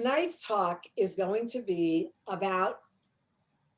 Tonight's talk is going to be about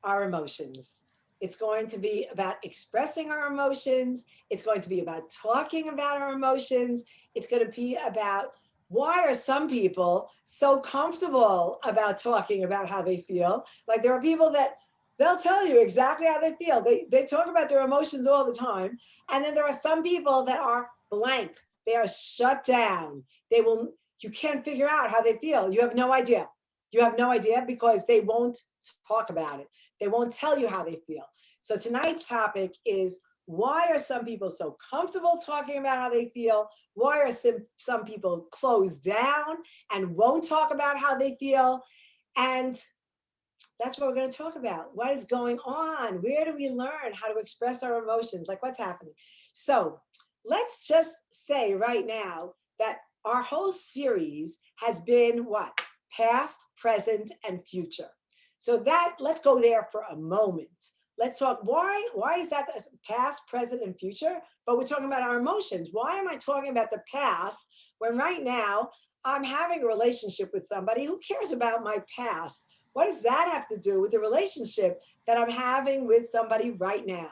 our emotions. It's going to be about expressing our emotions. It's going to be about talking about our emotions. It's going to be about why are some people so comfortable about talking about how they feel? Like there are people that they'll tell you exactly how they feel. They talk about their emotions all the time. And then there are some people that are blank. They are shut down. They will you can't figure out how they feel. You have no idea. You have no idea because they won't talk about it. They won't tell you how they feel. So tonight's topic is why are some people so comfortable talking about how they feel? Why are some people closed down and won't talk about how they feel? And that's what we're going to talk about. What is going on? Where do we learn how to express our emotions? Like what's happening? So let's just say right now that our whole series has been what? Past, present, and future. So that let's go there for a moment. Let's talk why is that past, present, and future? But we're talking about our emotions. Why am I talking about the past when right now I'm having a relationship with somebody who cares about my past? What does that have to do with the relationship that I'm having with somebody right now?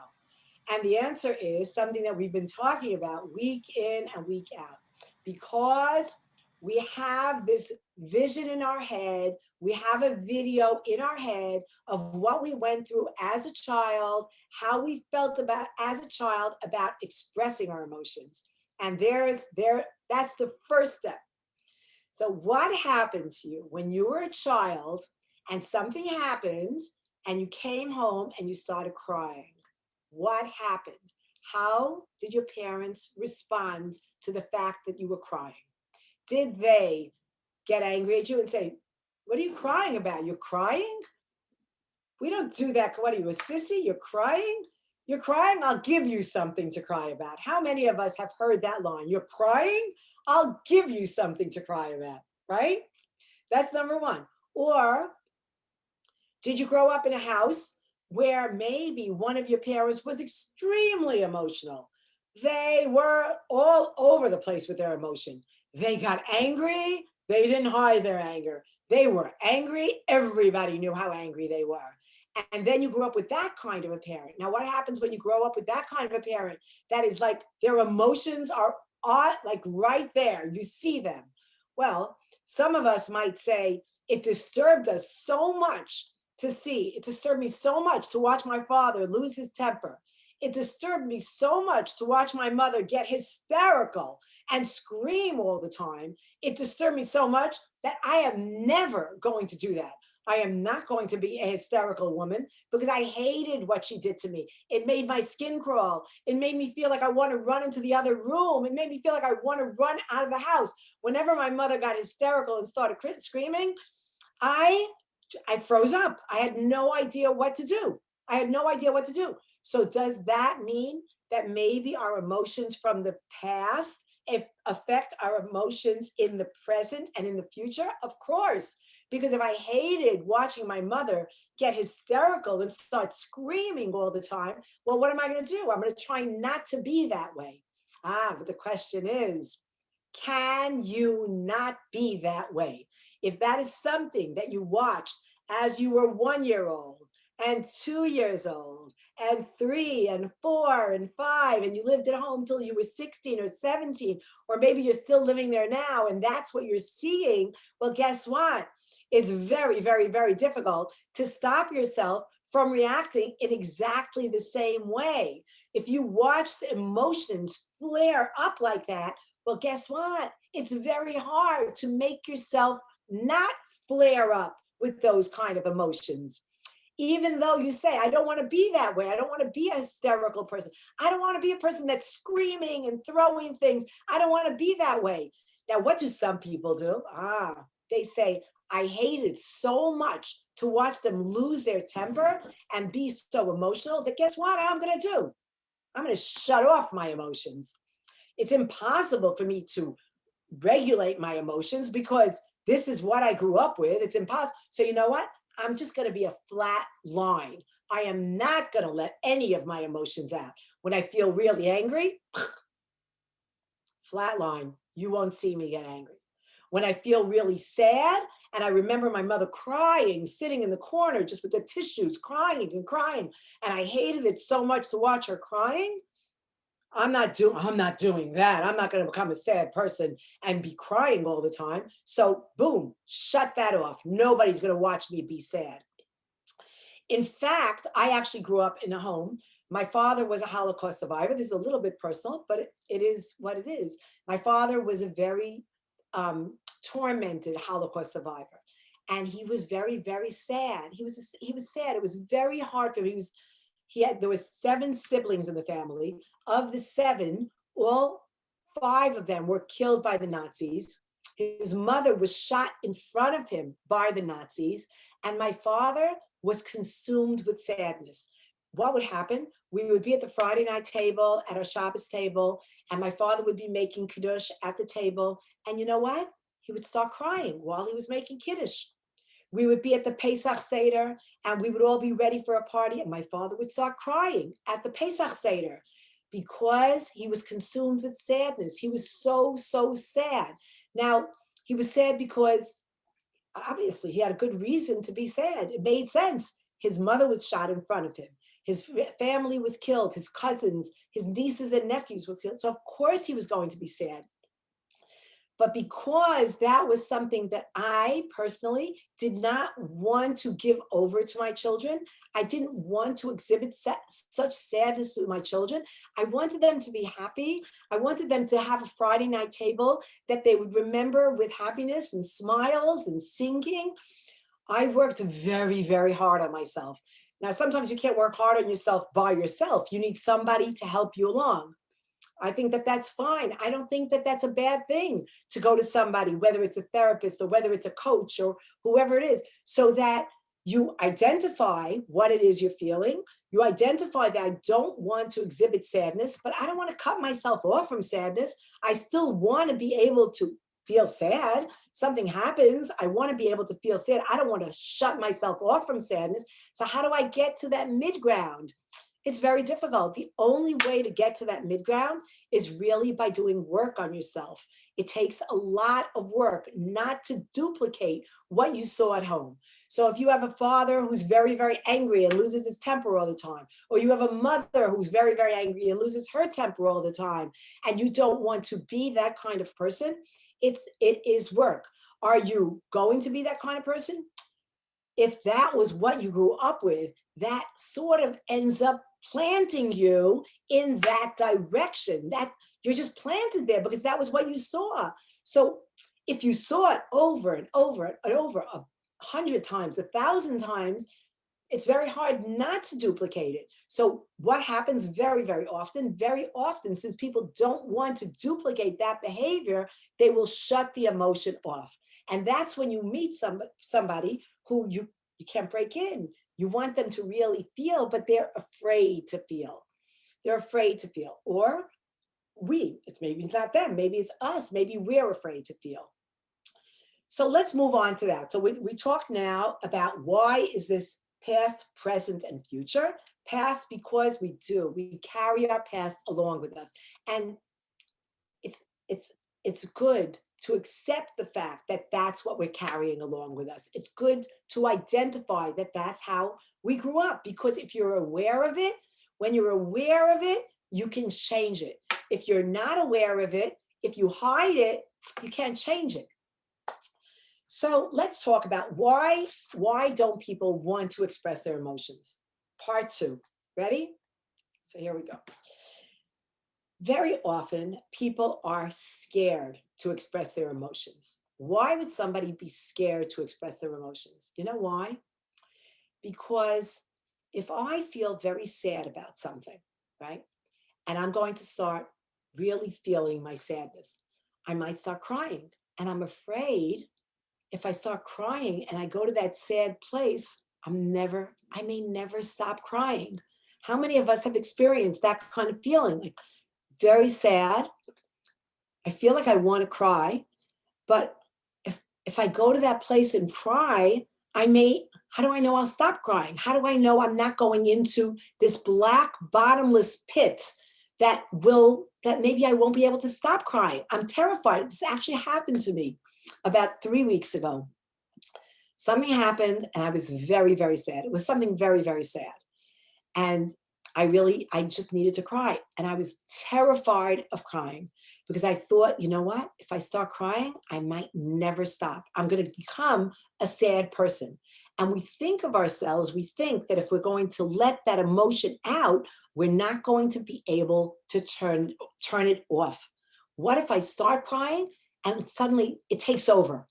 And the answer is something that we've been talking about week in and week out. Because we have this vision in our head, we have a video in our head of what we went through as a child, how we felt about as a child about expressing our emotions. And that's the first step. So, what happened to you when you were a child and something happened and you came home and you started crying? What happened? How did your parents respond to the fact that you were crying? Did they get angry at you and say, "What are you crying about? You're crying? We don't do that. What are you, a sissy? You're crying? You're crying? I'll give you something to cry about." How many of us have heard that line? You're crying? I'll give you something to cry about, right? That's number one. Or did you grow up in a house where maybe one of your parents was extremely emotional? They were all over the place with their emotion. They got angry. They didn't hide their anger. They were angry. Everybody knew how angry they were. And then you grew up with that kind of a parent. Now, what happens when you grow up with that kind of a parent? That is like their emotions are like right there. You see them. Well, some of us might say it disturbed us so much it disturbed me so much to watch my father lose his temper. It disturbed me so much to watch my mother get hysterical and scream all the time. It disturbed me so much that I am never going to do that. I am not going to be a hysterical woman because I hated what she did to me. It made my skin crawl. It made me feel like I want to run into the other room. It made me feel like I want to run out of the house. Whenever my mother got hysterical and started screaming, I I froze up. I had no idea what to do. I had no idea what to do. So does that mean that maybe our emotions from the past if affect our emotions in the present and in the future? Of course. Because if I hated watching my mother get hysterical and start screaming all the time, well, what am I going to do? I'm going to try not to be that way. But the question is, can you not be that way? If that is something that you watched as you were 1 year old and 2 years old and 3 and 4 and 5, and you lived at home till you were 16 or 17, or maybe you're still living there now and that's what you're seeing, well, guess what? It's very, very, very difficult to stop yourself from reacting in exactly the same way. If you watch the emotions flare up like that, well, guess what? It's very hard to make yourself not flare up with those kind of emotions. Even though you say, I don't want to be that way. I don't want to be a hysterical person. I don't want to be a person that's screaming and throwing things. I don't want to be that way. Now, what do some people do? They say, I hated so much to watch them lose their temper and be so emotional that guess what I'm going to do? I'm going to shut off my emotions. It's impossible for me to regulate my emotions because this is what I grew up with. It's impossible. So, you know what? I'm just going to be a flat line. I am not going to let any of my emotions out. When I feel really angry, flat line. You won't see me get angry. when I feel really sad. And I remember my mother crying, sitting in the corner, just with the tissues, crying and crying. And I hated it so much to watch her crying. I'm not doing that. I'm not going to become a sad person and be crying all the time. So boom, shut that off. Nobody's going to watch me be sad. In fact, I actually grew up in a home. My father was a Holocaust survivor. This is a little bit personal, but it is what it is. My father was a very tormented Holocaust survivor. And he was very, very sad. He was sad. It was very hard for him. There was 7 siblings in the family. Of the 7, all 5 of them were killed by the Nazis. His mother was shot in front of him by the Nazis. And my father was consumed with sadness. What would happen? We would be at the Friday night table, at our Shabbos table, and my father would be making Kiddush at the table. And you know what? He would start crying while he was making Kiddush. We would be at the Pesach Seder, and we would all be ready for a party, and my father would start crying at the Pesach Seder because he was consumed with sadness. He was so, so sad. Now, he was sad because obviously he had a good reason to be sad. It made sense. His mother was shot in front of him. His family was killed. His cousins, his nieces and nephews were killed. So of course he was going to be sad. But because that was something that I personally did not want to give over to my children, I didn't want to exhibit such sadness to my children. I wanted them to be happy. I wanted them to have a Friday night table that they would remember with happiness and smiles and singing. I worked very, very hard on myself. Now, sometimes you can't work hard on yourself by yourself. You need somebody to help you along. I think that that's fine. I don't think that that's a bad thing to go to somebody, whether it's a therapist or whether it's a coach or whoever it is, so that you identify what it is you're feeling. You identify that I don't want to exhibit sadness, but I don't want to cut myself off from sadness. I still want to be able to feel sad. Something happens, I want to be able to feel sad. I don't want to shut myself off from sadness. So how do I get to that mid-ground? It's very difficult. The only way to get to that mid-ground is really by doing work on yourself. It takes a lot of work not to duplicate what you saw at home. So if you have a father who's very, very angry and loses his temper all the time, or you have a mother who's very, very angry and loses her temper all the time, and you don't want to be that kind of person, it is work. Are you going to be that kind of person? If that was what you grew up with, that sort of ends up planting you in that direction. That you're just planted there because that was what you saw. So if you saw it over and over and over 100 times, 1,000 times, it's very hard not to duplicate it. So what happens very, very often, since people don't want to duplicate that behavior, they will shut the emotion off. And that's when you meet somebody who you can't break in. You want them to really feel, but they're afraid to feel. They're afraid to feel. Or maybe it's not them, maybe it's us, maybe we're afraid to feel. So let's move on to that. So we talk now about why is this past, present, and future. Past because we carry our past along with us. And it's good to accept the fact that that's what we're carrying along with us. It's good to identify that that's how we grew up, because if you're aware of it, when you're aware of it, you can change it. If you're not aware of it, if you hide it, you can't change it. So let's talk about why don't people want to express their emotions? Part 2. Ready? So here we go. Very often, people are scared to express their emotions. Why would somebody be scared to express their emotions? You know why? Because if I feel very sad about something, right, and I'm going to start really feeling my sadness, I might start crying. And I'm afraid if I start crying and I go to that sad place, I may never stop crying. How many of us have experienced that kind of feeling? Like, very sad. I feel like I want to cry, but if I go to that place and cry, how do I know I'll stop crying? How do I know I'm not going into this black bottomless pit that maybe I won't be able to stop crying? I'm terrified. This actually happened to me. About 3 weeks ago, something happened and I was very, very sad. It was something very, very sad. And I just needed to cry. And I was terrified of crying because I thought, you know what? If I start crying, I might never stop. I'm going to become a sad person. And we think of ourselves, we think that if we're going to let that emotion out, we're not going to be able to turn it off. What if I start crying and suddenly it takes over?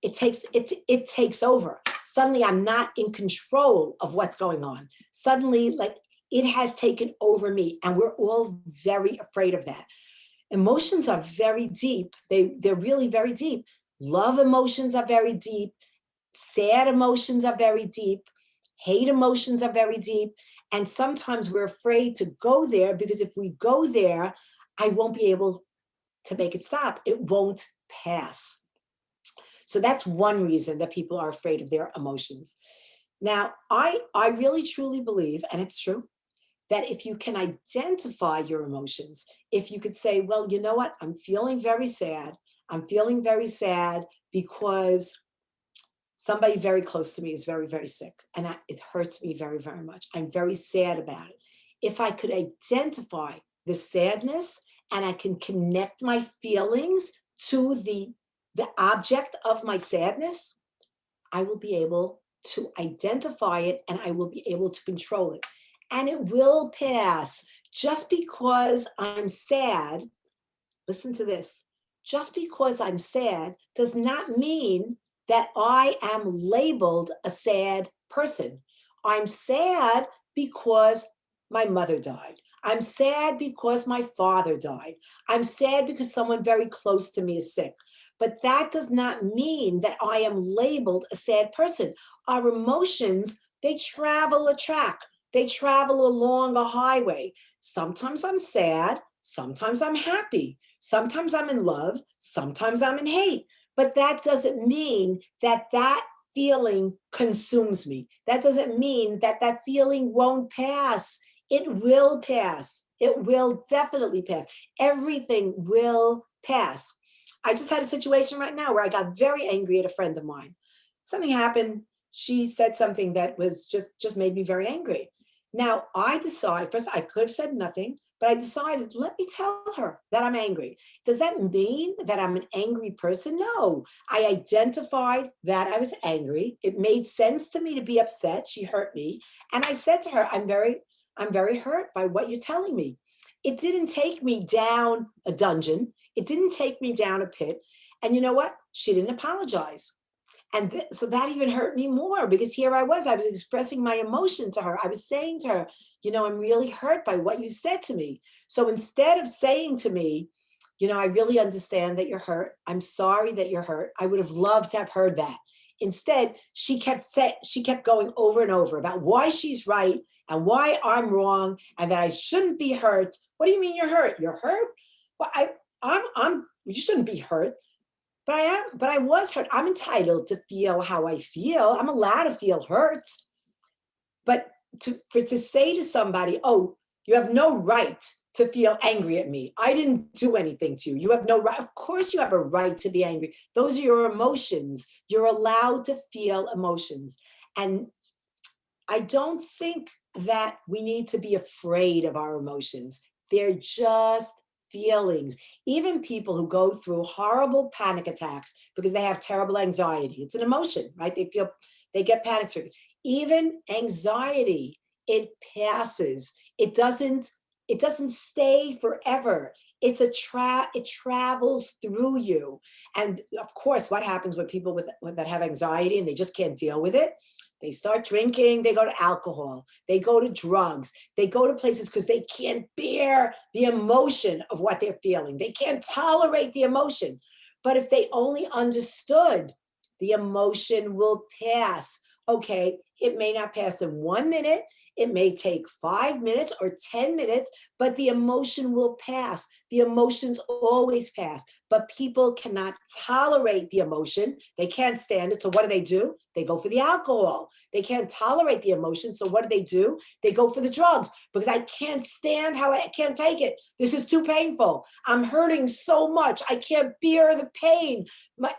It takes over. Suddenly I'm not in control of what's going on. Suddenly, like, it has taken over me, and we're all very afraid of that. Emotions are very deep. They're really very deep. Love emotions are very deep. Sad emotions are very deep. Hate emotions are very deep. And sometimes we're afraid to go there because if we go there, I won't be able to make it stop. It won't pass. So that's one reason that people are afraid of their emotions. Now, I really truly believe, and it's true, that if you can identify your emotions, if you could say, well, you know what, I'm feeling very sad. I'm feeling very sad because somebody very close to me is very, very sick. And it hurts me very, very much. I'm very sad about it. If I could identify the sadness and I can connect my feelings to the object of my sadness, I will be able to identify it and I will be able to control it. And it will pass. Just because I'm sad, listen to this, just because I'm sad does not mean that I am labeled a sad person. I'm sad because my mother died. I'm sad because my father died. I'm sad because someone very close to me is sick. But that does not mean that I am labeled a sad person. Our emotions, they travel a track, they travel along a highway. Sometimes I'm sad, sometimes I'm happy, sometimes I'm in love, sometimes I'm in hate. But that doesn't mean that that feeling consumes me. That doesn't mean that that feeling won't pass. It will pass. It will definitely pass. Everything will pass. I just had a situation right now where I got very angry at a friend of mine. Something happened. She said something that was just made me very angry. Now I decide, first I could have said nothing, but I decided, let me tell her that I'm angry. Does that mean that I'm an angry person? No. I identified that I was angry. It made sense to me to be upset. She hurt me. And I said to her, I'm very hurt by what you're telling me. It didn't take me down a dungeon. It didn't take me down a pit. And you know what? She didn't apologize. And so that even hurt me more because here I was expressing my emotion to her. I was saying to her, I'm really hurt by what you said to me. So instead of saying to me, I really understand that you're hurt. I'm sorry that you're hurt. I would have loved to have heard that. Instead, she kept going over and over about why she's right and why I'm wrong and that I shouldn't be hurt. What do you mean you're hurt? You're hurt? Well, you shouldn't be hurt. But I was hurt. I'm entitled to feel how I feel. I'm allowed to feel hurt. But to say to somebody, oh, you have no right to feel angry at me. I didn't do anything to you. You have no right. Of course you have a right to be angry. Those are your emotions. You're allowed to feel emotions. And I don't think that we need to be afraid of our emotions. They're just feelings. Even people who go through horrible panic attacks because they have terrible anxiety, it's an emotion, right? They get panic triggered. Even anxiety, it passes. It doesn't stay forever. It travels through you. And of course, what happens with people that have anxiety and they just can't deal with it? They start drinking, they go to alcohol, they go to drugs, they go to places because they can't bear the emotion of what they're feeling. They can't tolerate the emotion. But if they only understood the emotion will pass. Okay, It may not pass in 1 minute. It may take 5 minutes or 10 minutes, but the emotion will pass. The emotions always pass, but people cannot tolerate the emotion. They can't stand it. So what do? They go for the alcohol. They can't tolerate the emotion. So what do? They go for the drugs because I can't stand how I can't take it. This is too painful. I'm hurting so much. I can't bear the pain.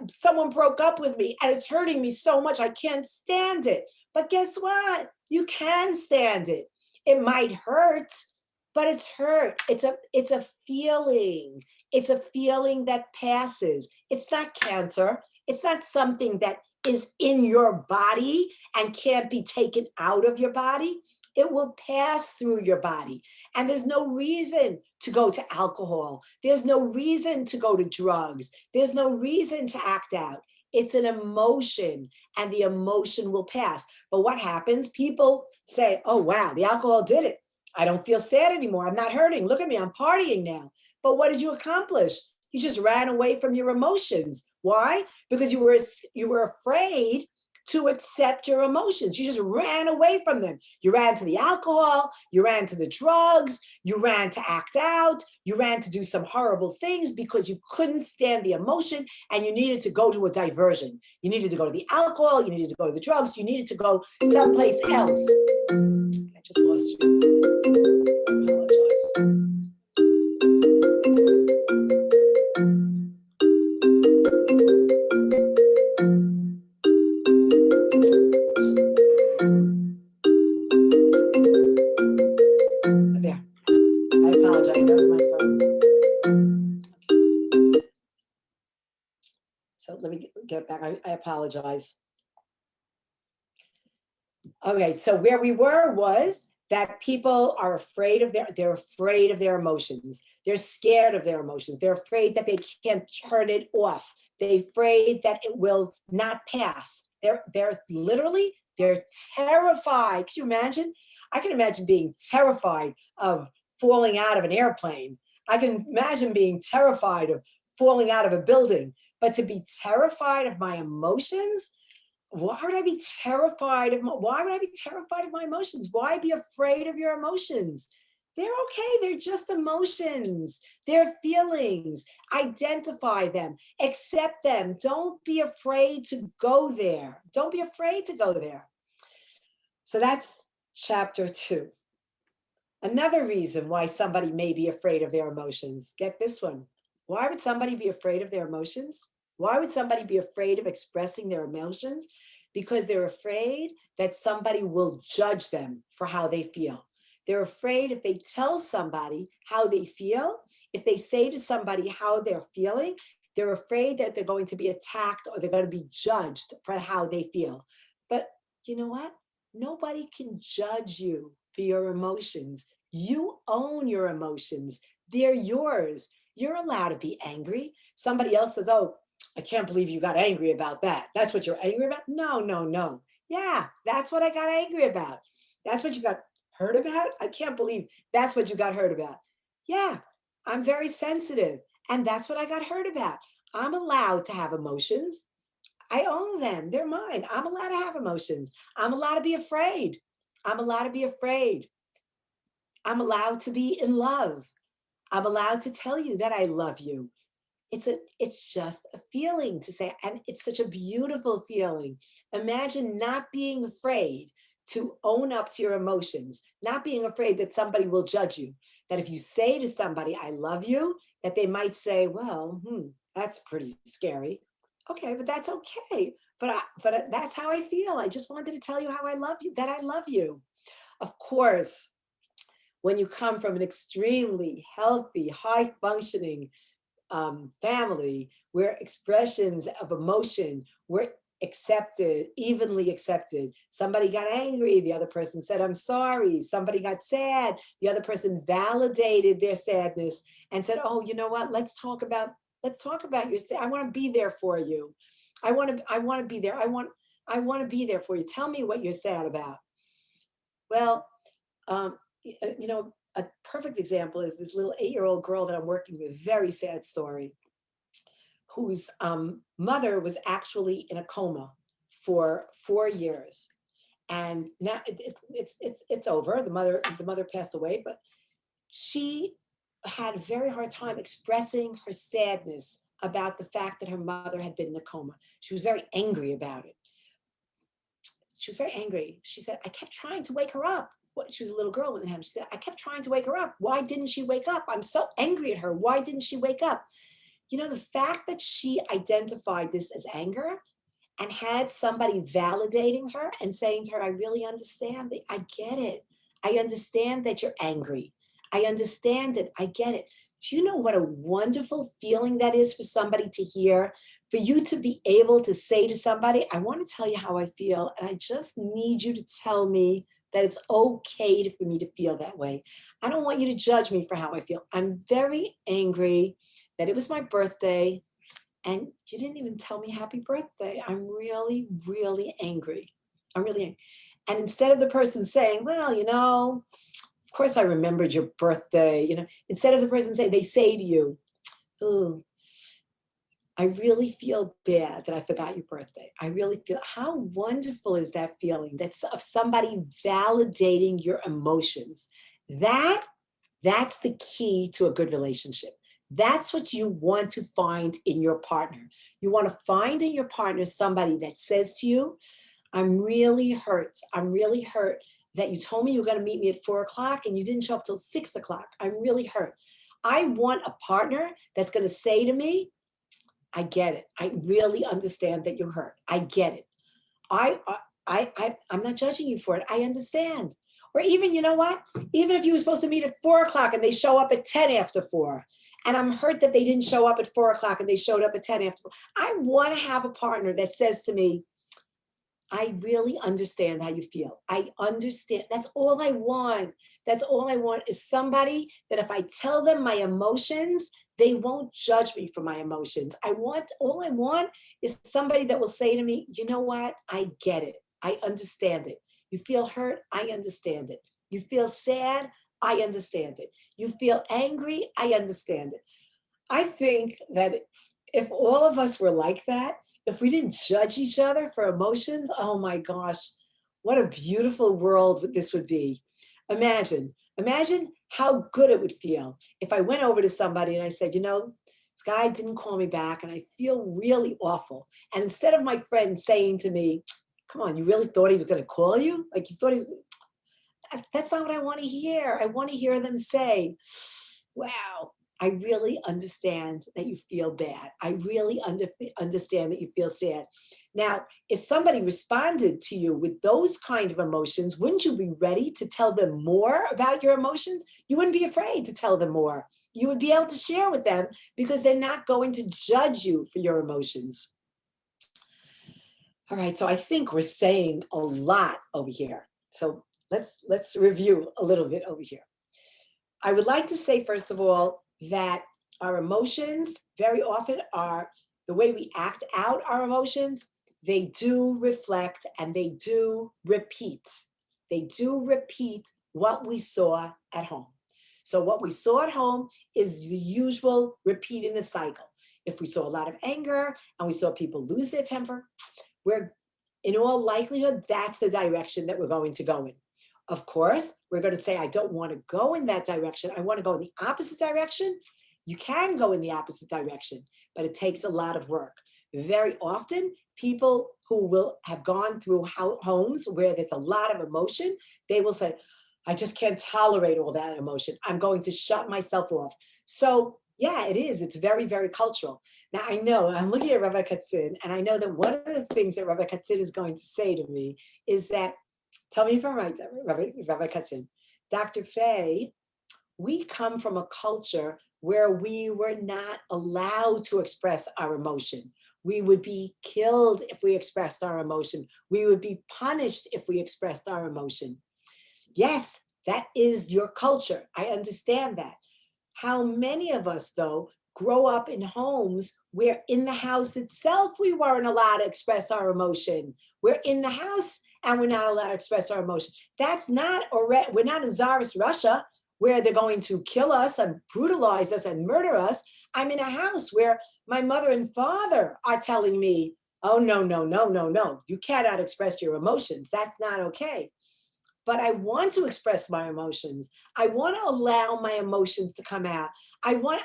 Someone broke up with me and it's hurting me so much. I can't stand it. But guess what? You can stand it. It might hurt, but it's hurt. It's a feeling. It's a feeling that passes. It's not cancer. It's not something that is in your body and can't be taken out of your body. It will pass through your body. And there's no reason to go to alcohol. There's no reason to go to drugs. There's no reason to act out. It's an emotion, and the emotion will pass. But what happens? People say, oh, wow, the alcohol did it. I don't feel sad anymore. I'm not hurting. Look at me. I'm partying now. But what did you accomplish? You just ran away from your emotions. Why? Because you were afraid to accept your emotions. You just ran away from them. You ran to the alcohol, you ran to the drugs, you ran to act out, you ran to do some horrible things because you couldn't stand the emotion and you needed to go to a diversion. You needed to go to the alcohol, you needed to go to the drugs, you needed to go someplace else. I just lost you. I apologize. There. I apologize. That was my phone. Okay. So let me get back. I apologize. Okay, so where we were was that people are afraid of they're afraid of their emotions. They're scared of their emotions. They're afraid that they can't turn it off. They're afraid that it will not pass. They're literally they're terrified. Can you imagine? I can imagine being terrified of falling out of an airplane. I can imagine being terrified of falling out of a building. But to be terrified of my emotions, why would I be terrified of my emotions? Why be afraid of your emotions? They're okay. They're just emotions. They're feelings. Identify them, accept them. Don't be afraid to go there. Don't be afraid to go there. So that's chapter 2. Another reason why somebody may be afraid of their emotions. Get this one. Why would somebody be afraid of their emotions? Why would somebody be afraid of expressing their emotions? Because they're afraid that somebody will judge them for how they feel. They're afraid if they tell somebody how they feel, if they say to somebody how they're feeling, they're afraid that they're going to be attacked or they're going to be judged for how they feel. But you know what? Nobody can judge you for your emotions. You own your emotions. They're yours. You're allowed to be angry. Somebody else says, oh, I can't believe you got angry about that. That's what you're angry about? No, no, no. Yeah, that's what I got angry about. That's what you got hurt about? I can't believe that's what you got hurt about. Yeah, I'm very sensitive. And that's what I got hurt about. I'm allowed to have emotions. I own them. They're mine. I'm allowed to have emotions. I'm allowed to be afraid. I'm allowed to be afraid. I'm allowed to be in love. I'm allowed to tell you that I love you. It's just a feeling to say, and it's such a beautiful feeling. Imagine not being afraid to own up to your emotions, not being afraid that somebody will judge you. That if you say to somebody, I love you, that they might say, well, that's pretty scary. Okay, but that's okay. But that's how I feel. I just wanted to tell you how I love you, that I love you. Of course, when you come from an extremely healthy, high functioning family where expressions of emotion were accepted, evenly accepted. Somebody got angry, the other person said, I'm sorry. Somebody got sad, the other person validated their sadness and said, oh, you know what? Let's talk about your I want to be there for you. I want to be there. I want to be there for you. Tell me what you're sad about. Well, a perfect example is this little 8-year-old girl that I'm working with, very sad story, whose mother was actually in a coma for 4 years. And now it's over. The mother passed away, but she had a very hard time expressing her sadness about the fact that her mother had been in a coma. She was very angry about it. She was very angry. She said, I kept trying to wake her up. She was a little girl with him. She said, I kept trying to wake her up. Why didn't she wake up? I'm so angry at her. Why didn't she wake up? The fact that she identified this as anger and had somebody validating her and saying to her, I really understand that. I get it. I understand that you're angry. I understand it. I get it. Do you know what a wonderful feeling that is for somebody to hear? For you to be able to say to somebody, I want to tell you how I feel, and I just need you to tell me that it's okay for me to feel that way. I don't want you to judge me for how I feel. I'm very angry that it was my birthday and you didn't even tell me happy birthday. I'm really, really angry. I'm really angry. And instead of the person saying, well, of course I remembered your birthday, instead of the person saying, they say to you, oh, I really feel bad that I forgot your birthday. I really feel, how wonderful is that feeling? That's of somebody validating your emotions. That's the key to a good relationship. That's what you want to find in your partner. You want to find in your partner somebody that says to you, I'm really hurt. I'm really hurt that you told me you were going to meet me at 4 o'clock and you didn't show up till 6 o'clock. I'm really hurt. I want a partner that's going to say to me, I get it. I really understand that you're hurt. I get it. I'm not judging you for it. I understand. Or even, you know what? Even if you were supposed to meet at 4 o'clock and they show up at 10 after 4, and I'm hurt that they didn't show up at 4 o'clock and they showed up at 10 after 4. I want to have a partner that says to me, I really understand how you feel. I understand. That's all I want. That's all I want is somebody that if I tell them my emotions, they won't judge me for my emotions. All I want is somebody that will say to me, you know what? I get it. I understand it. You feel hurt? I understand it. You feel sad? I understand it. You feel angry? I understand it. I think that if all of us were like that, if we didn't judge each other for emotions, oh my gosh, what a beautiful world this would be. Imagine how good it would feel if I went over to somebody and I said, this guy didn't call me back and I feel really awful. And instead of my friend saying to me, come on, you really thought he was going to call you? Like you thought he was, that's not what I want to hear. I want to hear them say, wow, I really understand that you feel bad. I really understand that you feel sad. Now, if somebody responded to you with those kind of emotions, wouldn't you be ready to tell them more about your emotions? You wouldn't be afraid to tell them more. You would be able to share with them because they're not going to judge you for your emotions. All right, so I think we're saying a lot over here. So let's review a little bit over here. I would like to say, first of all, that our emotions very often are the way we act out our emotions. They do reflect and they do repeat. They do repeat what we saw at home. So what we saw at home is the usual repeating the cycle. If we saw a lot of anger and we saw people lose their temper, we're in all likelihood, that's the direction that we're going to go in. Of course, we're going to say, I don't want to go in that direction. I want to go in the opposite direction. You can go in the opposite direction, but it takes a lot of work. Very often, people who will have gone through homes where there's a lot of emotion, they will say, I just can't tolerate all that emotion. I'm going to shut myself off. So yeah, it is. It's very, very cultural. Now, I know, I'm looking at Rabbi Katzin, and I know that one of the things that Rabbi Katzin is going to say to me is that, tell me if I'm right, Rabbi Katzin, Dr. Faye, we come from a culture where we were not allowed to express our emotion. We would be killed if we expressed our emotion. We would be punished if we expressed our emotion. Yes, that is your culture. I understand that. How many of us, though, grow up in homes where in the house itself we weren't allowed to express our emotion? We're in the house and we're not allowed to express our emotion. That's not, we're not in Tsarist Russia where they're going to kill us and brutalize us and murder us. I'm in a house where my mother and father are telling me, Oh, no, no, no, no, no. You cannot express your emotions. That's not okay. But I want to express my emotions. I want to allow my emotions to come out. I want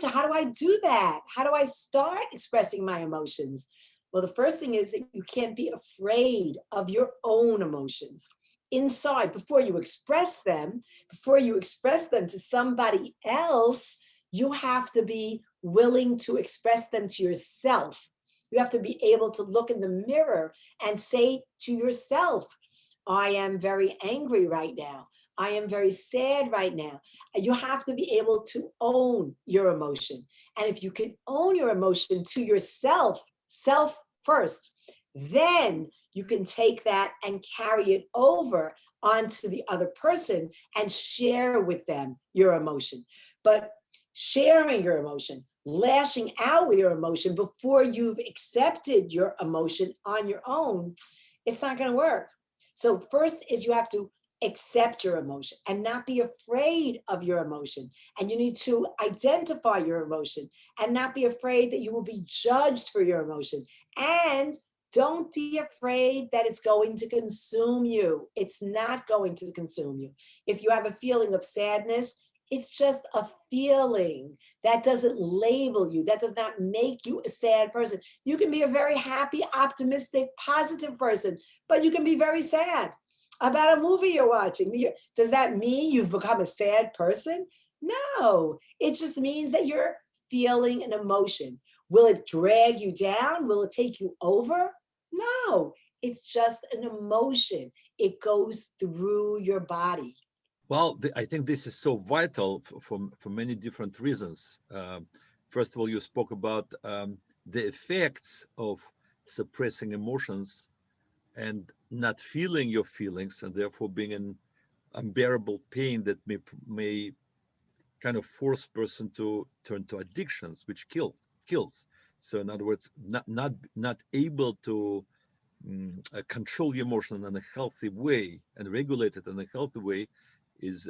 to, how do I do that? How do I start expressing my emotions? Well, the first thing is that you can't be afraid of your own emotions. Inside, before you express them to somebody else, you have to be willing to express them to yourself. You have to be able to look in the mirror and say to yourself, I am very angry right now. I am very sad right now. You have to be able to own your emotion. And if you can own your emotion to yourself, self first, then you can take that and carry it over onto the other person and share with them your emotion. But sharing your emotion, lashing out with your emotion before you've accepted your emotion on your own, it's not going to work. So, first is you have to accept your emotion and not be afraid of your emotion. And you need to identify your emotion and not be afraid that you will be judged for your emotion. And don't be afraid that it's going to consume you. It's not going to consume you. If you have a feeling of sadness, it's just a feeling. That doesn't label you. That does not make you a sad person. You can be a very happy, optimistic, positive person, but you can be very sad about a movie you're watching. Does that mean you've become a sad person? No, it just means that you're feeling an emotion. Will it drag you down? Will it take you over? No, it's just an emotion. It goes through your body. Well, I think this is so vital for many different reasons. First of all, you spoke about the effects of suppressing emotions and not feeling your feelings, and therefore being in unbearable pain that may kind of force person to turn to addictions, which kills. So, in other words, not able to control your emotion in a healthy way and regulate it in a healthy way is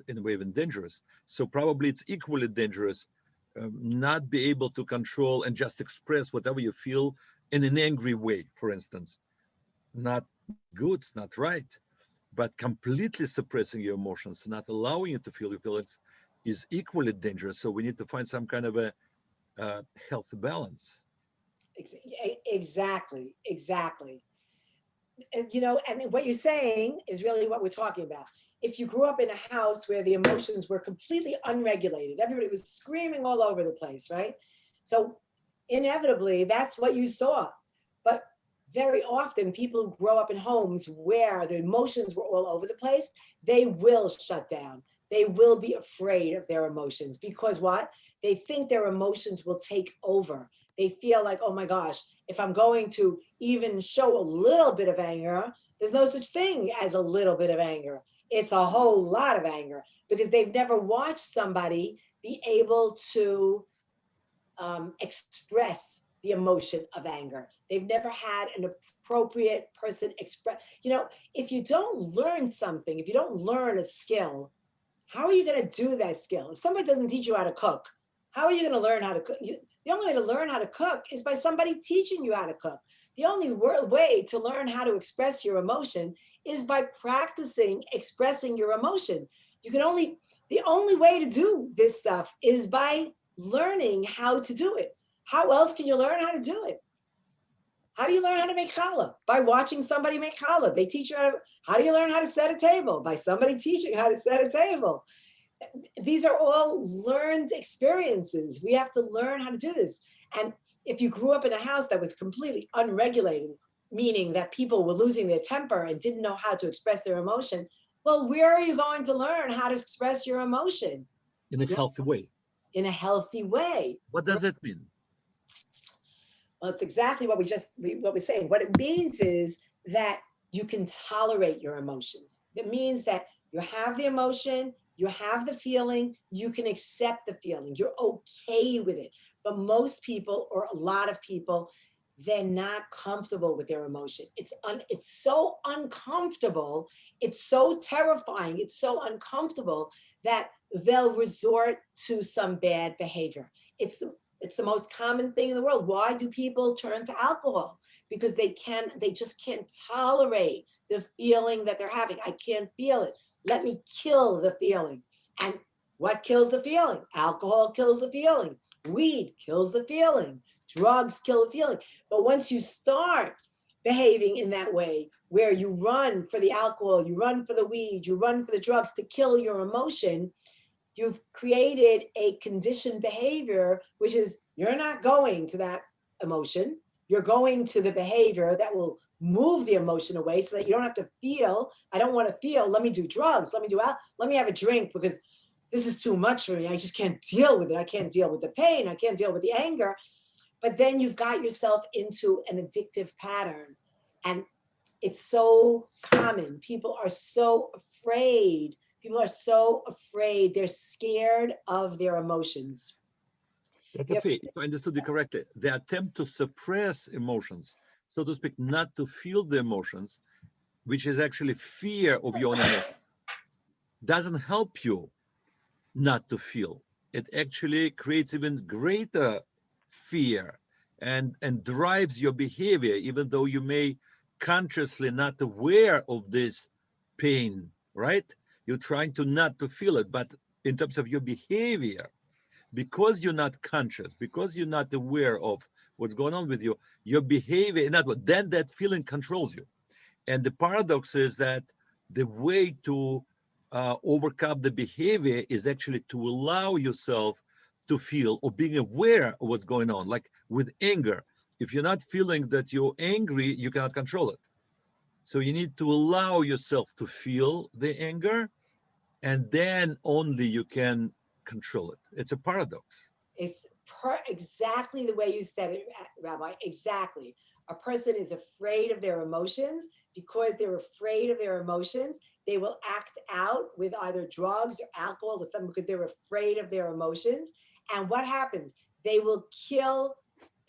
in a way even dangerous. So probably it's equally dangerous not be able to control and just express whatever you feel in an angry way, for instance. Not good, it's not right. But completely suppressing your emotions, not allowing you to feel your feelings, is equally dangerous. So we need to find some kind of a healthy balance. Exactly, exactly. And what you're saying is really what we're talking about. If you grew up in a house where the emotions were completely unregulated, everybody was screaming all over the place, right? So inevitably, that's what you saw. But very often, people who grow up in homes where the emotions were all over the place, they will shut down. They will be afraid of their emotions because what? They think their emotions will take over. They feel like, oh my gosh, if I'm going to even show a little bit of anger, there's no such thing as a little bit of anger. It's a whole lot of anger because they've never watched somebody be able to express the emotion of anger. They've never had an appropriate person express. If you don't learn something, if you don't learn a skill, how are you going to do that skill? If somebody doesn't teach you how to cook, how are you going to learn how to cook? The only way to learn how to cook is by somebody teaching you how to cook. The only way to learn how to express your emotion is by practicing expressing your emotion. The only way to do this stuff is by learning how to do it. How else can you learn how to do it? How do you learn how to make challah? By watching somebody make challah. They teach you how do you learn how to set a table? By somebody teaching how to set a table. These are all learned experiences. We have to learn how to do this. And if you grew up in a house that was completely unregulated, meaning that people were losing their temper and didn't know how to express their emotion, well, where are you going to learn how to express your emotion? In a You healthy way. In a healthy way. What does that mean? Well, it's exactly what we're saying. What it means is that you can tolerate your emotions. It means that you have the emotion, you have the feeling, you can accept the feeling. You're okay with it. But most people, or a lot of people, they're not comfortable with their emotion. It's so uncomfortable. It's so terrifying. It's so uncomfortable that they'll resort to some bad behavior. It's It's the most common thing in the world. Why do people turn to alcohol? Because they just can't tolerate the feeling that they're having. I can't feel it. Let me kill the feeling. And what kills the feeling? Alcohol kills the feeling. Weed kills the feeling. Drugs kill the feeling. But once you start behaving in that way, where you run for the alcohol, you run for the weed, you run for the drugs to kill your emotion, you've created a conditioned behavior, which is you're not going to that emotion. You're going to the behavior that will move the emotion away so that you don't have to feel. I don't want to feel. Let me do drugs. Let me have a drink because this is too much for me. I just can't deal with it. I can't deal with the pain. I can't deal with the anger. But then you've got yourself into an addictive pattern. And it's so common. People are so afraid. People are so afraid. They're scared of their emotions. Dr. They're, Faye, if I understood you correctly, the attempt to suppress emotions, so to speak, not to feel the emotions, which is actually fear of your own emotion, doesn't help you not to feel. It actually creates even greater fear and drives your behavior, even though you may consciously not aware of this pain, right? You're trying to not to feel it, but in terms of your behavior, because you're not conscious, because you're not aware of what's going on with you, your behavior, and then that feeling controls you. And the paradox is that the way to overcome the behavior is actually to allow yourself to feel or being aware of what's going on. Like with anger, if you're not feeling that you're angry, you cannot control it. So you need to allow yourself to feel the anger, and then only you can control it. It's a paradox. it's exactly the way you said it, Rabbi. Exactly. A person is afraid of their emotions. Because they're afraid of their emotions, they will act out with either drugs or alcohol or something because they're afraid of their emotions. And what happens? They will kill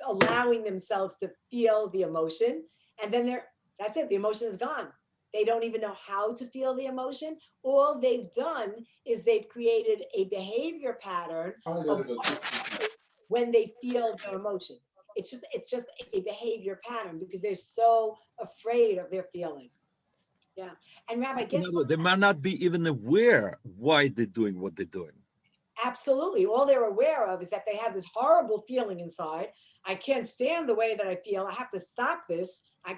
allowing themselves to feel the emotion. And then that's it. The emotion is gone. They don't even know how to feel the emotion. All they've done is they've created a behavior pattern of when they feel their emotion. It's just a behavior pattern because they're so afraid of their feeling. Yeah. And Rabbi, In guess other what? words, they might not be even aware why they're doing what they're doing. Absolutely. All they're aware of is that they have this horrible feeling inside. I can't stand the way that I feel. I have to stop this. I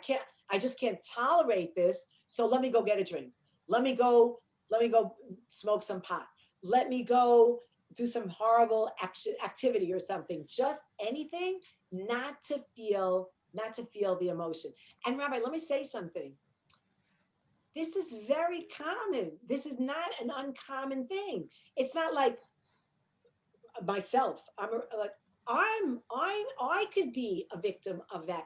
just can't tolerate this. So let me go get a drink. Let me go, let me go smoke some pot. Let me go do some horrible activity or something. Just anything not to feel the emotion. And Rabbi, let me say something. This is very common. This is not an uncommon thing. It's not like myself. I could be a victim of that.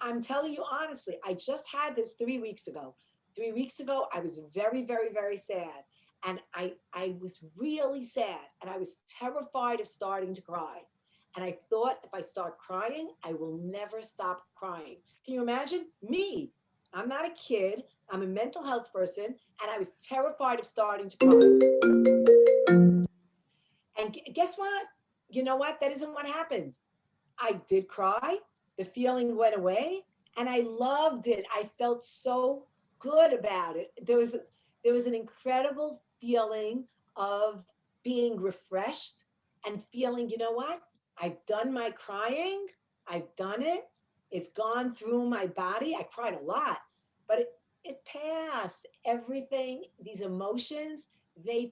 I'm telling you honestly. I just had this 3 weeks ago. 3 weeks ago, I was very, very, very sad, and I was really sad, and I was terrified of starting to cry. And I thought if I start crying, I will never stop crying. Can you imagine me? I'm not a kid. I'm a mental health person, and I was terrified of starting to cry. And guess what? You know what? That isn't what happened. I did cry. The feeling went away, and I loved it. I felt so good about it. There was an incredible feeling of being refreshed and feeling, you know what? I've done my crying. I've done it. It's gone through my body. I cried a lot, but it passed. Everything, these emotions, they're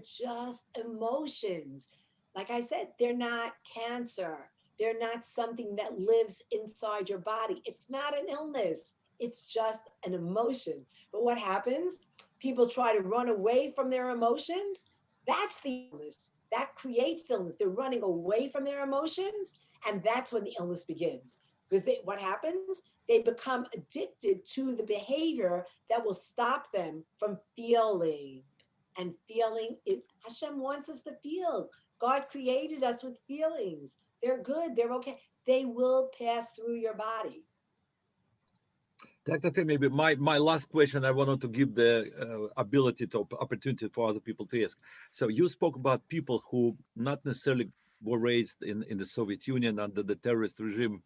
just emotions. Like I said, they're not cancer. They're not something that lives inside your body. It's not an illness. It's just an emotion. But what happens? People try to run away from their emotions. That's the illness. That creates illness. They're running away from their emotions, and that's when the illness begins. Because what happens? They become addicted to the behavior that will stop them from feeling. And feeling it, Hashem wants us to feel. God created us with feelings. They're good. They're okay. They will pass through your body. Dr. Fay, maybe my last question, I wanted to give the opportunity for other people to ask. So you spoke about people who not necessarily were raised in the Soviet Union under the terrorist regime,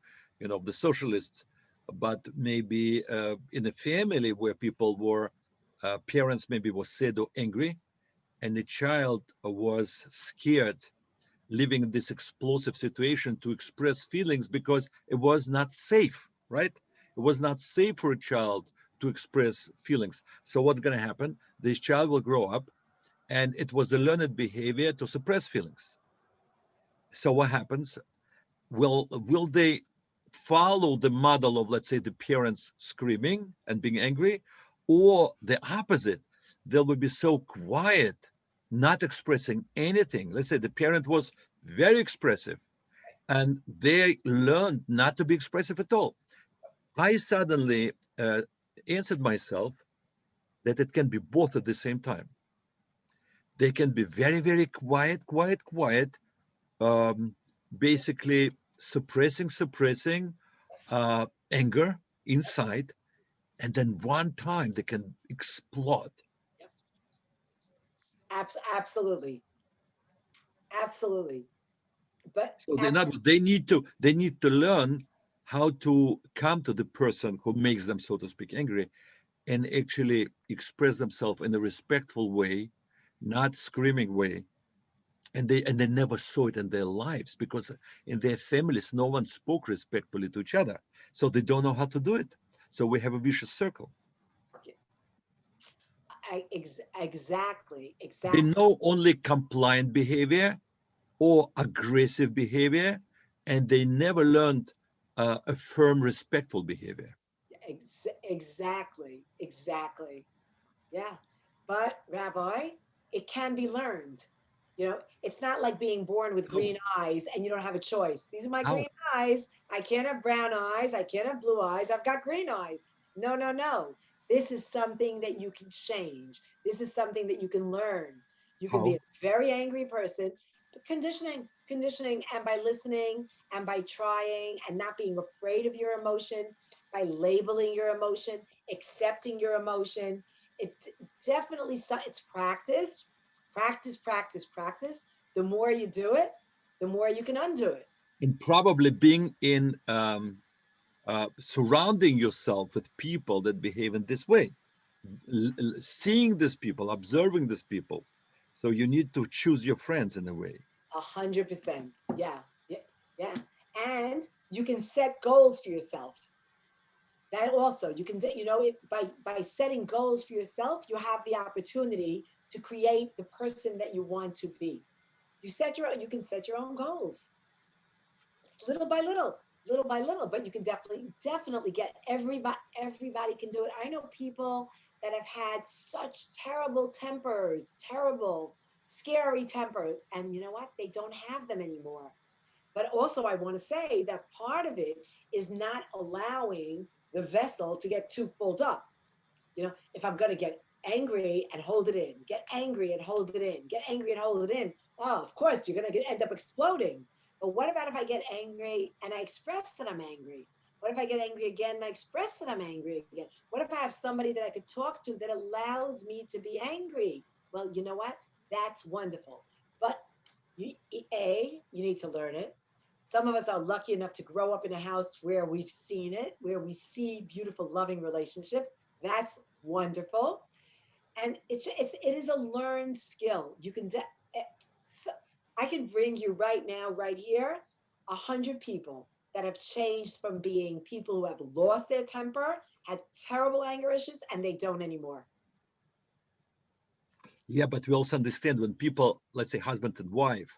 of the socialists, but maybe in a family where people were, parents maybe were sad or angry, and the child was scared living in this explosive situation to express feelings because it was not safe, right? It was not safe for a child to express feelings. So what's going to happen? This child will grow up, and it was the learned behavior to suppress feelings. So what happens? Will they follow the model of, let's say, the parents screaming and being angry, or the opposite? They will be so quiet, not expressing anything. Let's say the parent was very expressive, and they learned not to be expressive at all. I suddenly answered myself that it can be both at the same time. They can be very, very quiet, quiet, quiet, um, basically suppressing anger inside, and then one time they can explode. Yep. Absolutely. Absolutely. But So they need to learn how to come to the person who makes them, so to speak, angry, and actually express themselves in a respectful way, not screaming way. And they never saw it in their lives because in their families no one spoke respectfully to each other, so they don't know how to do it. So we have a vicious circle. exactly, They exactly. know only compliant behavior or aggressive behavior, and they never learned a firm, respectful behavior. Exactly, exactly. Yeah. But, Rabbi, it can be learned. It's not like being born with How? green eyes and you don't have a choice. These are my green How? eyes. I can't have brown eyes. I can't have blue eyes. I've got green eyes. No, no, no. This is something that you can change. This is something that you can learn. You can be a How? very angry person, but conditioning, and by listening and by trying and not being afraid of your emotion, by labeling your emotion, accepting your emotion. It's definitely it's practice, practice, practice, practice. The more you do it, the more you can undo it. And probably being in surrounding yourself with people that behave in this way, seeing these people, observing these people. So you need to choose your friends in a way. 100%. Yeah, yeah, yeah. And you can set goals for yourself. That also you can, by setting goals for yourself, you have the opportunity to create the person that you want to be. You can set your own goals. It's little by little, but you can definitely get everybody can do it. I know people that have had such terrible tempers, terrible, scary tempers, and you know what? They don't have them anymore. But also, I want to say that part of it is not allowing the vessel to get too filled up. If I'm going to get angry and hold it in, get angry and hold it in, get angry and hold it in, oh, of course, you're going to end up exploding. But what about if I get angry and I express that I'm angry? What if I get angry again and I express that I'm angry again? What if I have somebody that I could talk to that allows me to be angry? Well, you know what? That's wonderful. But you need to learn it. Some of us are lucky enough to grow up in a house where we've seen it, where we see beautiful, loving relationships. That's wonderful. And it is a learned skill. Eh, so I can bring you right now, right here, 100 people that have changed from being people who have lost their temper, had terrible anger issues, and they don't anymore. Yeah, but we also understand when people, let's say husband and wife,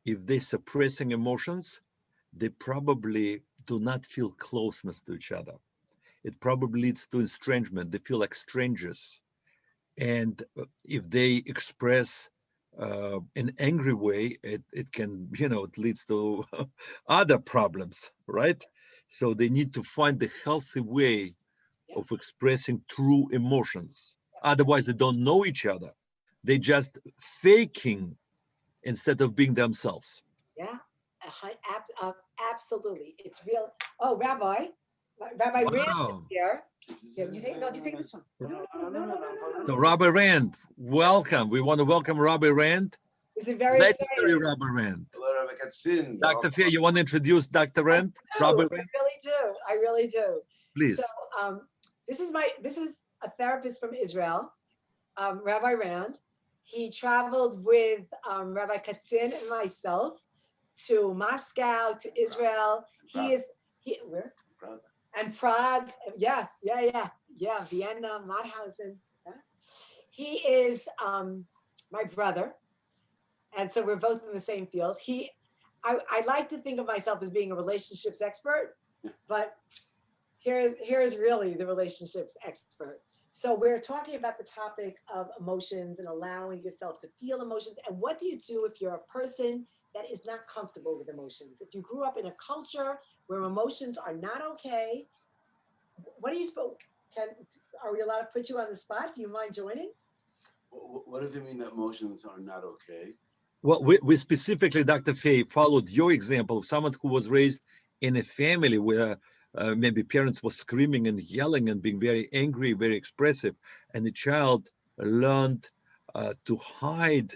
if they're suppressing emotions, they probably do not feel closeness to each other. It probably leads to estrangement. They feel like strangers. And if they express an angry way, it can, it leads to other problems, right? So they need to find the healthy way Yep. of expressing true emotions. Otherwise, they don't know each other. They just faking instead of being themselves. Yeah, absolutely. It's real. Oh, Rabbi Rand is Wow. here. Yeah, you take no, you take this one. No, no, no, no, no, no, no, So no. Robert Rand, welcome. We want to welcome Robert Rand, This is very legendary exciting. Robert Rand. Rabbi Katzin. Dr. Faye, you want to introduce Dr. I Rand, do. Rabbi I Rand? really do. I really do. So Please. this is a therapist from Israel, Rabbi Rand. He traveled with Rabbi Katzin and myself to Moscow, to Israel. He is he where Prague. and Prague. Yeah. Vienna, Mauthausen. Yeah. He is my brother, and so we're both in the same field. I like to think of myself as being a relationships expert, but here's really the relationships expert. So we're talking about the topic of emotions and allowing yourself to feel emotions. And what do you do if you're a person that is not comfortable with emotions? If you grew up in a culture where emotions are not okay, what do you supposed? Can Are we allowed to put you on the spot? Do you mind joining? What does it mean that emotions are not okay? Well, we specifically, Dr. Faye, followed your example of someone who was raised in a family where maybe parents were screaming and yelling and being very angry, very expressive, and the child learned to hide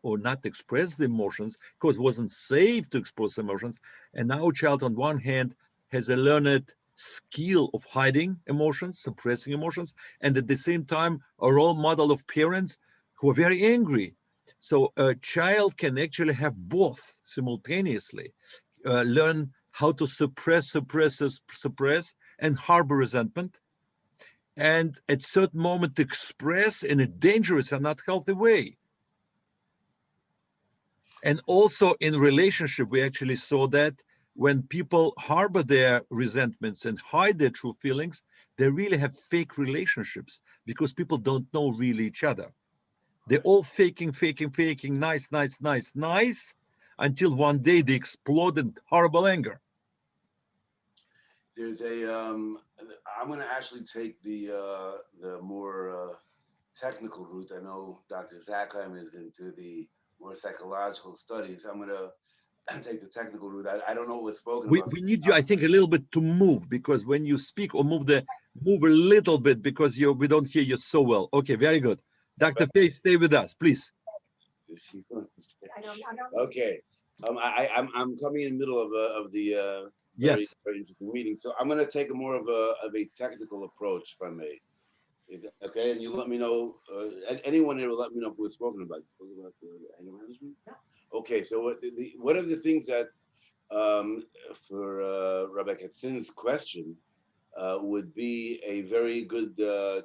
or not express the emotions because it wasn't safe to express emotions. And now, a child, on one hand, has a learned skill of hiding emotions, suppressing emotions, and at the same time, a role model of parents who are very angry. So a child can actually have both simultaneously, learn how to suppress, and harbor resentment, and at certain moment express in a dangerous and not healthy way. And also in relationship, we actually saw that when people harbor their resentments and hide their true feelings, they really have fake relationships because people don't know really each other. They're all faking, nice, until one day they explode in horrible anger. There's a. I'm going to actually take the more technical route. I know Dr. Zakheim is into the more psychological studies. I'm going to take the technical route. I don't know what was spoken We, about. we need you, I think, a little bit to move because when you speak or move a little bit because we don't hear you so well. Okay, very good. Dr. Faith, stay with us, please. Okay. I'm coming in the middle of the very Yes. very interesting meeting, so I'm going to take a more of a technical approach, if I may. Is that okay? And you let me know. Anyone here will let me know if we've spoken about. Spoken about anger management. Okay. So what are the things that for Rabbi Katzin's question would be a very good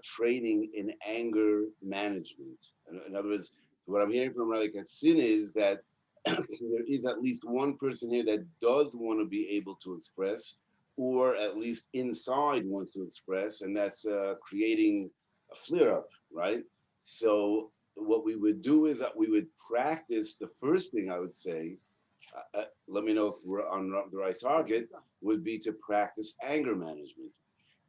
training in anger management. In other words, what I'm hearing from Rabbi Katzin is that there is at least one person here that does want to be able to express, or at least inside wants to express, and that's creating a flare up, right? So what we would do is that we would practice the first thing I would say. Let me know if we're on the right target. Would be to practice anger management.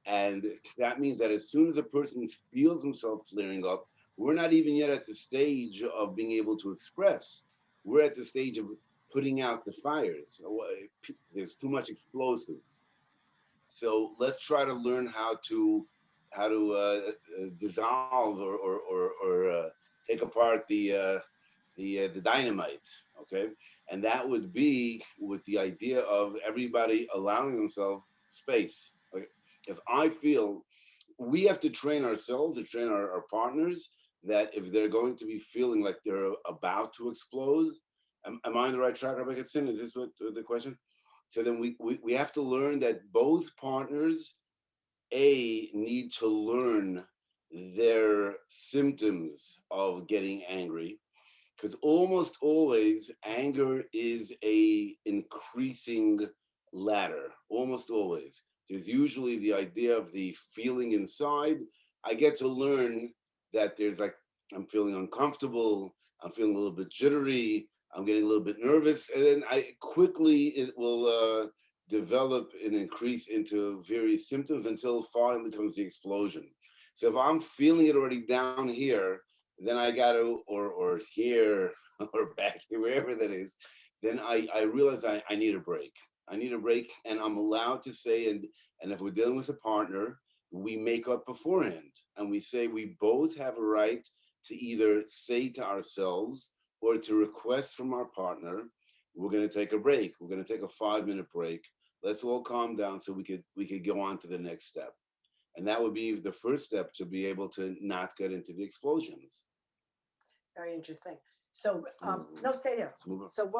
And that means that as soon as a person feels himself flaring up, we're not even yet at the stage of being able to express. We're at the stage of putting out the fires. There's too much explosive. So let's try to learn how to dissolve or take apart the dynamite. Okay, and that would be with the idea of everybody allowing themselves space. Okay? If I feel we have to train ourselves to train our partners that if they're going to be feeling like they're about to explode, am I on the right track, Rabbi Katzin? Is this what the question? So then we have to learn that both partners need to learn their symptoms of getting angry, because almost always anger is a increasing ladder. Almost always there's usually the idea of the feeling inside. I get to learn that there's like, I'm feeling uncomfortable, I'm feeling a little bit jittery, I'm getting a little bit nervous, and then I quickly it will develop and increase into various symptoms until finally becomes the explosion. So if I'm feeling it already down here, then I got to, or here, or back here, wherever that is, then I realize I need a break. I need a break, and I'm allowed to say, and if we're dealing with a partner, we make up beforehand, and we say we both have a right to either say to ourselves or to request from our partner, we're going to take a break. We're going to take a 5-minute break. Let's all calm down so we could go on to the next step. And that would be the first step to be able to not get into the explosions. Very interesting. So, no, stay there. So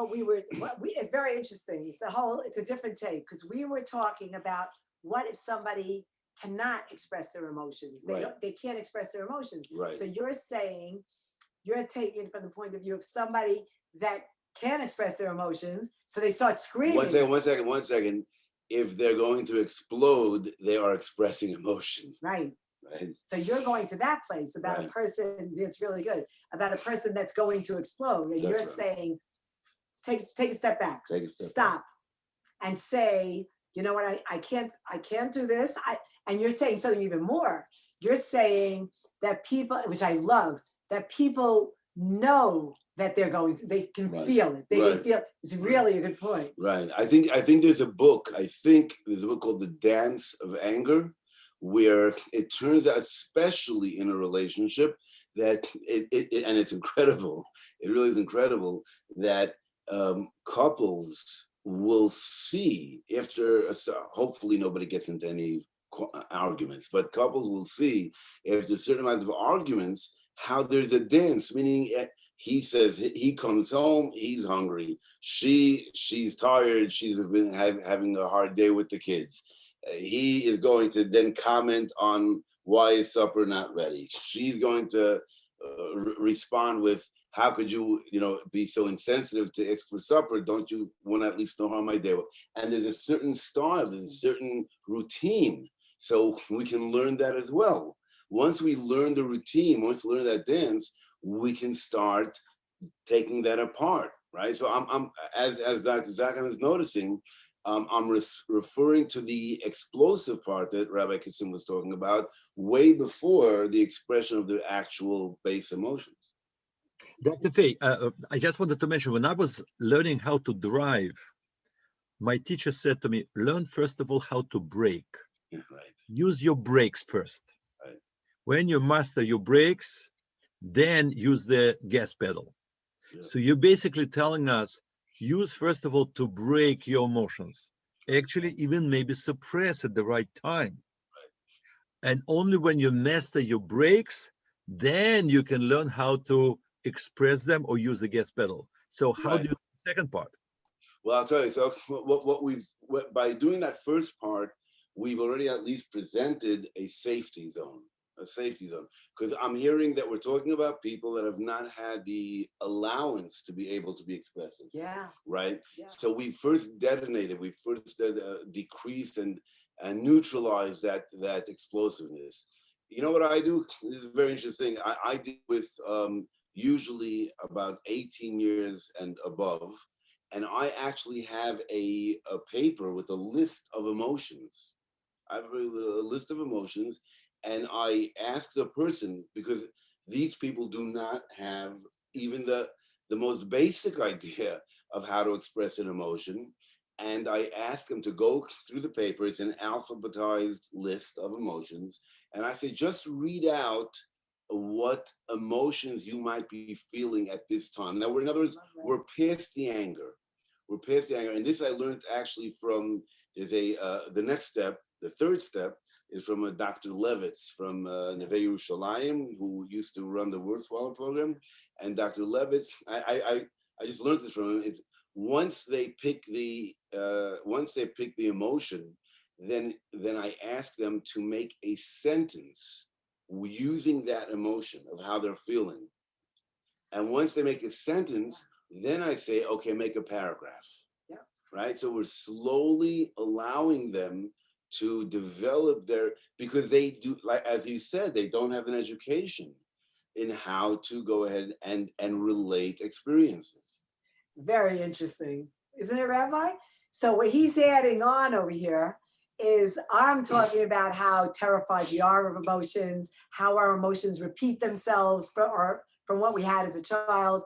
it's very interesting. It's a different take, because we were talking about what if somebody cannot express their emotions. They can't express their emotions. Right. So you're saying, you're taking it from the point of view of somebody that can express their emotions. So they start screaming. One second. If they're going to explode, they are expressing emotion. Right. Right. So you're going to that place about a person, it's really good, about a person that's going to explode. And you're saying, take a step back, stop, and say, you know what, I can't do this. And you're saying something even more. You're saying that people, which I love, that people know that they can feel it. They can feel, it's really a good point. Right. I think there's a book called The Dance of Anger, where it turns out, especially in a relationship, that and it's incredible. It really is incredible that couples will see after, hopefully nobody gets into any arguments, but couples will see after a certain amount of arguments how there's a dance, meaning he says he comes home, he's hungry, she's tired, she's been having a hard day with the kids. He is going to then comment on why is supper not ready. She's going to respond with, how could you be so insensitive to ask for supper? Don't you want to at least know how my day was? And there's a certain style, there's a certain routine. So we can learn that as well. Once we learn the routine, once we learn that dance, we can start taking that apart, right? So I'm as Dr. Zakheim is noticing, I'm referring to the explosive part that Rabbi Kitsin was talking about way before the expression of the actual base emotions. Dr. Faye, I just wanted to mention, when I was learning how to drive, my teacher said to me, learn first of all how to brake. Right. Use your brakes first. Right. When you master your brakes, then use the gas pedal. Yeah. So you're basically telling us, use first of all to brake your emotions. Actually, even maybe suppress at the right time. Right. And only when you master your brakes, then you can learn how to express them or use the gas pedal. So how do you do the second part? Well, I'll tell you. So by doing that first part, we've already at least presented a safety zone. Because I'm hearing that we're talking about people that have not had the allowance to be able to be expressive. Yeah. Right. Yeah. So we first detonated, we first decreased and neutralized that explosiveness. You know what I do? This is very interesting. I deal with usually about 18 years and above. And I actually have a paper with a list of emotions. I have a list of emotions, and I ask the person, because these people do not have even the most basic idea of how to express an emotion. And I ask them to go through the paper. It's an alphabetized list of emotions. And I say, just read out what emotions you might be feeling at this time. Now, in other words, we're past the anger. We're past the anger. And this I learned actually from, there's the next step, the third step is from a Dr. Levitz from Neve Yerushalayim, who used to run the Word Swallow program. And Dr. Levitz, I just learned this from him. It's once they pick the emotion, then I ask them to make a sentence using that emotion of how they're feeling. And once they make a sentence, then I say, okay, make a paragraph. Yeah. Right. So we're slowly allowing them to develop because they do, like, as you said, they don't have an education in how to go ahead and relate experiences. Very interesting. Isn't it, Rabbi? So what he's adding on over here is, I'm talking about how terrified we are of emotions, how our emotions repeat themselves from what we had as a child.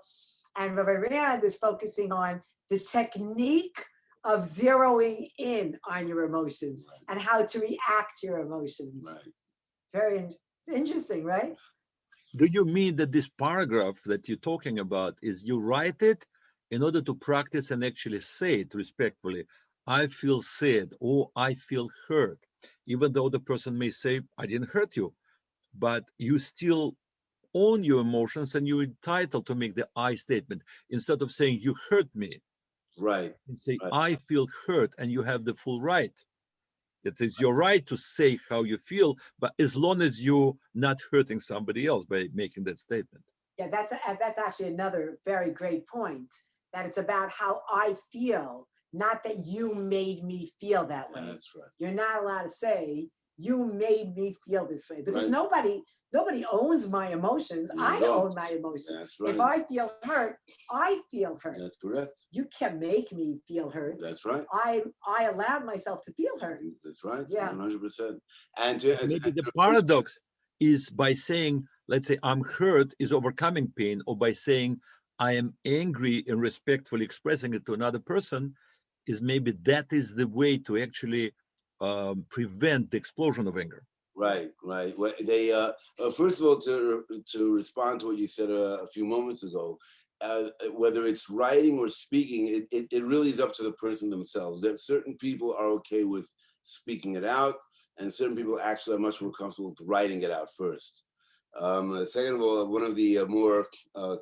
And Rabbi Rand is focusing on the technique of zeroing in on your emotions and how to react to your emotions. Right. Very interesting, right? Do you mean that this paragraph that you're talking about is you write it in order to practice and actually say it respectfully, I feel sad or I feel hurt, even though the person may say, I didn't hurt you, but you still own your emotions and you're entitled to make the I statement instead of saying, you hurt me, Right. and say, Right. I feel hurt, and you have the full right. It is your right to say how you feel, but as long as you're not hurting somebody else by making that statement. Yeah, that's actually another very great point. That it's about how I feel, not that you made me feel that way. That's right. You're not allowed to say you made me feel this way because Right. nobody owns my emotions. You I don't. own my emotions. That's right. If I feel hurt, I feel hurt. That's correct. You can't make me feel hurt. That's right. I allowed myself to feel hurt. That's right. Yeah. 100%. And Maybe the paradox is by saying, let's say, I'm hurt is overcoming pain, or by saying, I am angry and respectfully expressing it to another person, is maybe that is the way to actually prevent the explosion of anger. right, right. Well, they first of all, to respond to what you said a few moments ago, whether it's writing or speaking, it really is up to the person themselves. That certain people are okay with speaking it out, and certain people actually are much more comfortable with writing it out first. Second of all, one of the more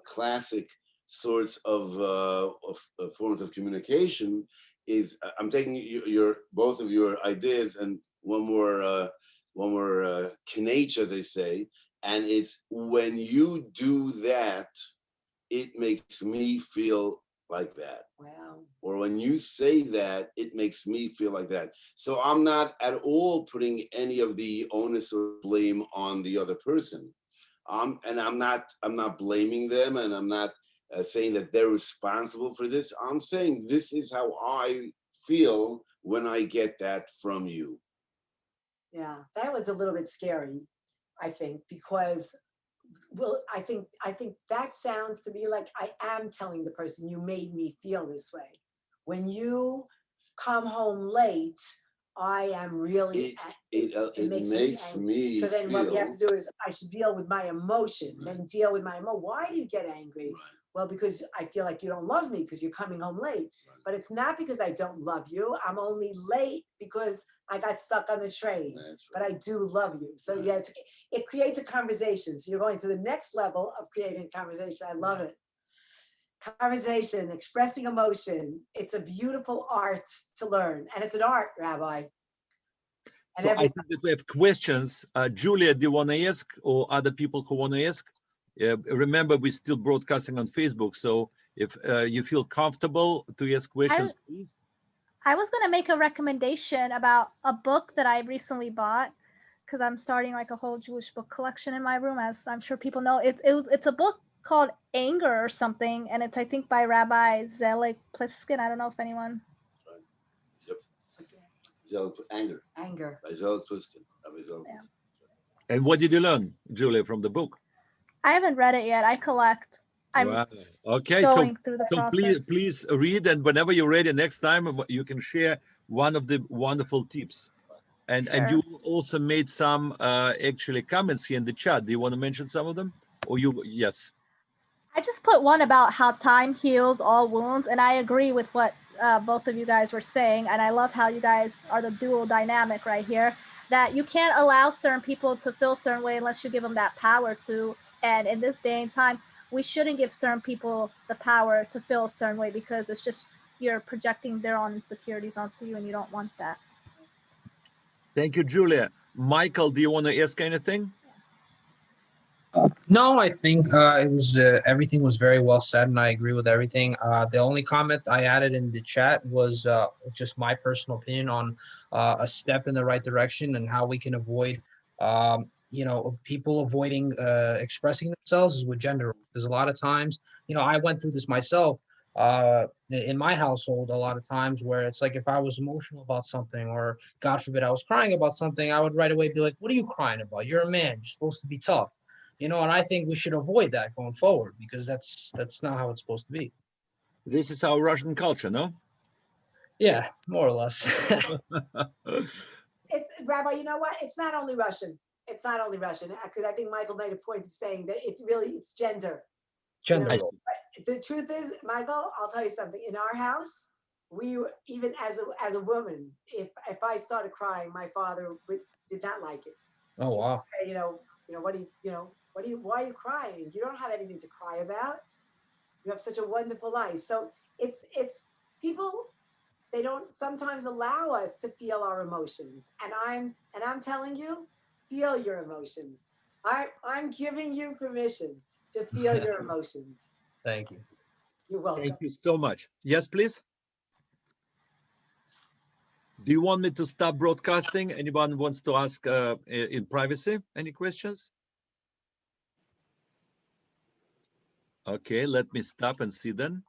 classic sorts of forms of communication is I'm taking your both of your ideas and one more kinach, as they say, and it's when you do that, it makes me feel like that. Wow. Or when you say that, it makes me feel like that. So I'm not at all putting any of the onus or blame on the other person. And I'm not blaming them, and I'm not saying that they're responsible for this. I'm saying this is how I feel when I get that from you. Yeah, that was a little bit scary, I think, because well, I think that sounds to me like I am telling the person you made me feel this way. When you come home late, I am really It makes makes angry. me So then what we have feel to do is I should deal with my emotion, right. then deal with my emotion. Why do you get angry? Right. Well, because I feel like you don't love me because you're coming home late. Right. But it's not because I don't love you. I'm only late because I got stuck on the train. That's But right. I do love you. So Right. yeah, it creates a conversation. So you're going to the next level of creating a conversation. I love it. Conversation, expressing emotion. It's a beautiful art to learn. And it's an art, Rabbi. And So I every think that we have questions. Julia, do you want to ask, or other people who want to ask? Remember, we're still broadcasting on Facebook. So if you feel comfortable to ask questions, please. I was going to make a recommendation about a book that I recently bought because I'm starting like a whole Jewish book collection in my room, as I'm sure people know. It's a book called Anger or something, and it's I think by Rabbi Zelig Pliskin. I don't know if anyone. Right. Yep. Anger. anger. By Zelig Pliskin. Rabbi Zelig Yeah. Pliskin. And what did you learn, Julia, from the book? I haven't read it yet. I collect. I'm Wow. Okay, so going through the process. please read, and whenever you're ready next time, you can share one of the wonderful tips. And Sure. you also made some actually comments here in the chat. Do you want to mention some of them? Or you? Yes. I just put one about how time heals all wounds, and I agree with what both of you guys were saying, and I love how you guys are the dual dynamic right here, that you can't allow certain people to feel a certain way unless you give them that power to, and in this day and time, we shouldn't give certain people the power to feel a certain way because it's just you're projecting their own insecurities onto you, and you don't want that. Thank you, Julia. Michael, do you want to ask anything? No, I think it was everything was very well said, and I agree with everything. The only comment I added in the chat was just my personal opinion on a step in the right direction and how we can avoid, people avoiding expressing themselves is with gender. Because a lot of times, I went through this myself in my household a lot of times where it's like if I was emotional about something or God forbid I was crying about something, I would right away be like, "What are you crying about? You're a man. You're supposed to be tough." And I think we should avoid that going forward because that's not how it's supposed to be. This is our Russian culture, no? Yeah, more or less. It's Rabbi, you know what? It's not only Russian. It's not only Russian. Because I think Michael made a point of saying that it's gender. Gender I role. the truth is, Michael, I'll tell you something. In our house, we were, even as a woman, if I started crying, my father did not like it. Oh wow. Hey, what do why are you crying? You don't have anything to cry about. You have such a wonderful life. So it's people, they don't sometimes allow us to feel our emotions. And I'm telling you, feel your emotions. I'm giving you permission to feel your emotions. Thank you. You're welcome. Thank you so much. Yes, please. Do you want me to stop broadcasting? Anyone wants to ask in privacy? Any questions? Okay, let me stop and see then.